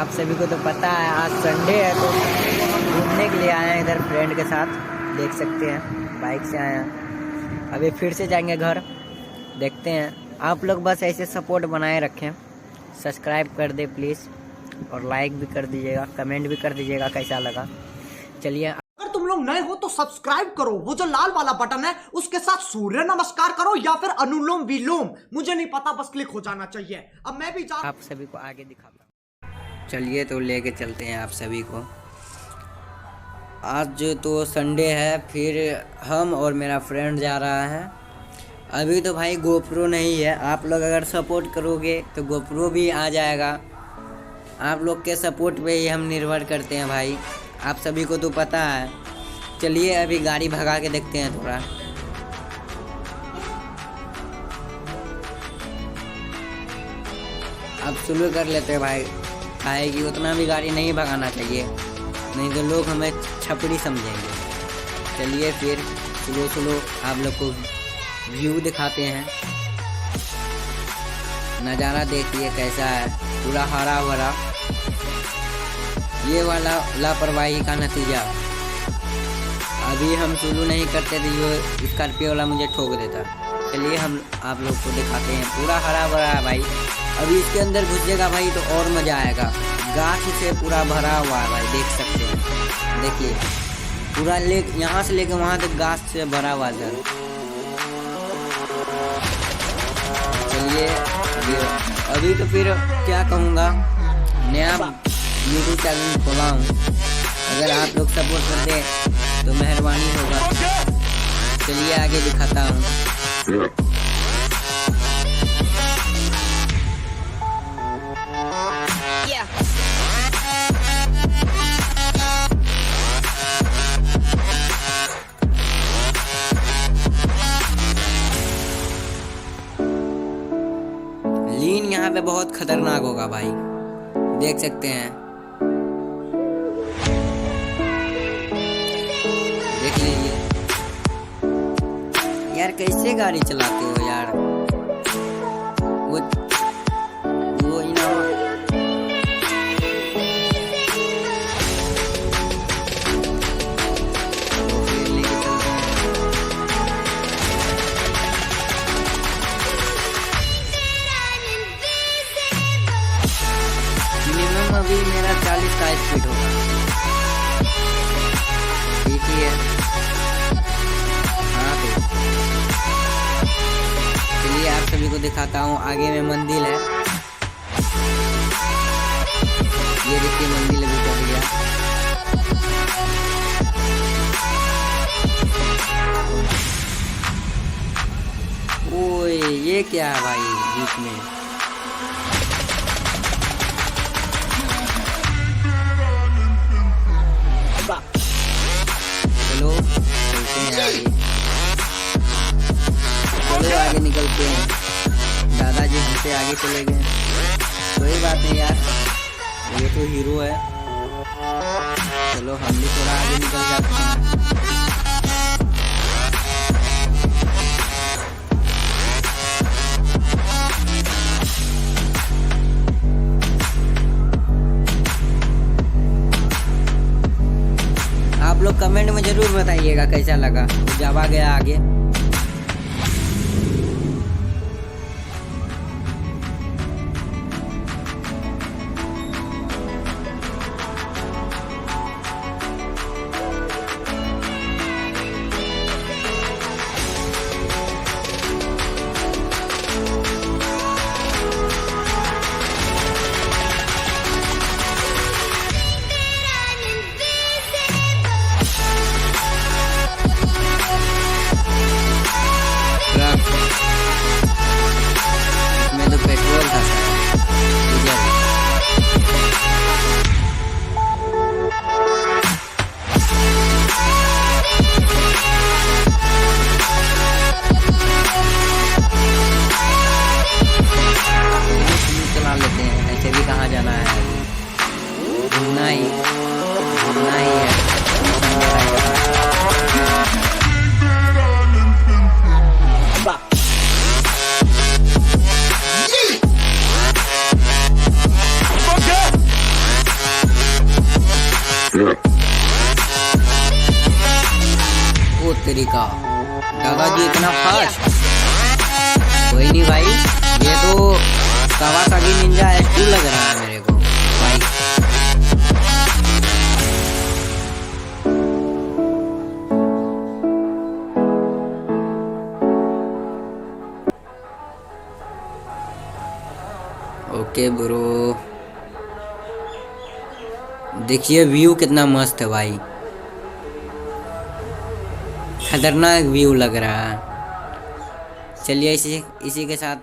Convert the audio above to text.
आप सभी को तो पता है आज संडे है, तो हम घूमने के लिए आए हैं इधर फ्रेंड के साथ। देख सकते हैं बाइक से आए हैं, अभी फिर से जाएंगे घर। देखते हैं, आप लोग बस ऐसे सपोर्ट बनाए रखें, सब्सक्राइब कर दे प्लीज़, और लाइक भी कर दीजिएगा, कमेंट भी कर दीजिएगा कैसा लगा। चलिए, अगर तुम लोग नए हो तो सब्सक्राइब करो, वो जो लाल वाला बटन है उसके साथ सूर्य नमस्कार करो या फिर अनुलोम विलोम, मुझे नहीं पता, बस क्लिक हो जाना चाहिए। अब मैं भी आप सभी को आगे दिखाता हूँ। चलिए तो लेके चलते हैं आप सभी को। आज तो संडे है, फिर हम और मेरा फ्रेंड जा रहा है। अभी तो भाई गोप्रो नहीं है, आप लोग अगर सपोर्ट करोगे तो गोप्रो भी आ जाएगा। आप लोग के सपोर्ट पे ही हम निर्भर करते हैं भाई, आप सभी को तो पता है। चलिए अभी गाड़ी भगा के देखते हैं थोड़ा। अब शुरू कर लेते हैं भाई, काहे कि उतना भी गाड़ी नहीं भगाना चाहिए, नहीं तो लोग हमें छपरी समझेंगे। चलिए फिर स्लो स्लो आप लोग को व्यू दिखाते हैं, नज़ारा देखिए कैसा है, पूरा हरा भरा। ये वाला लापरवाही का नतीजा, अभी हम शुरू नहीं करते तो ये स्कॉर्पियो वाला मुझे ठोक देता। चलिए हम आप लोग को दिखाते हैं, पूरा हरा भरा है भाई। अभी इसके अंदर घुसेगा भाई तो और मज़ा आएगा, गाछ से पूरा भरा हुआ है भाई, देख सकते हैं। देखिए पूरा यहाँ से लेके वहाँ तक गाछ से भरा हुआ है। चलिए अभी तो फिर क्या कहूँगा, नया यूट्यूब चैनल खोला हूँ, अगर आप लोग सपोर्ट कर दें तो मेहरबानी होगा। चलिए आगे दिखाता हूँ। लीन यहाँ पे बहुत खतरनाक होगा भाई, देख सकते हैं। देख लीजिए यार, कैसे गाड़ी चलाते हो यार। वो इनोवा लेके चलते हैं। मिनिमम अभी मेरा 40 का स्पीड होगा, ठीक ही है। हाँ तो चलिए आप सभी को दिखाता हूँ, आगे में मंदिर है, ये देखिए मंदिर अभी चल गया। ओए ये क्या है भाई बीच में। चलो चलते हैं आगे, चलो आगे निकलते हैं। दादाजी हमसे आगे चले गए, कोई बात नहीं यार, ये तो हीरो है। चलो हम भी थोड़ा आगे निकल जाते हैं। आप लोग कमेंट में जरूर बताइएगा कैसा लगा, जावा गया आगे। इसमें तो पेट्रोल था चला लेते हैं, ऐसे भी कहाँ जाना है, घूमना ही है। ओ तरीका, दादाजी इतना फास्ट। कोई नहीं भाई, ये तो कावासाकी निंजा S2 लग रहा है मेरे को भाई। ओके ब्रो, देखिए व्यू कितना मस्त है भाई, खतरनाक व्यू लग रहा है। चलिए इसी के साथ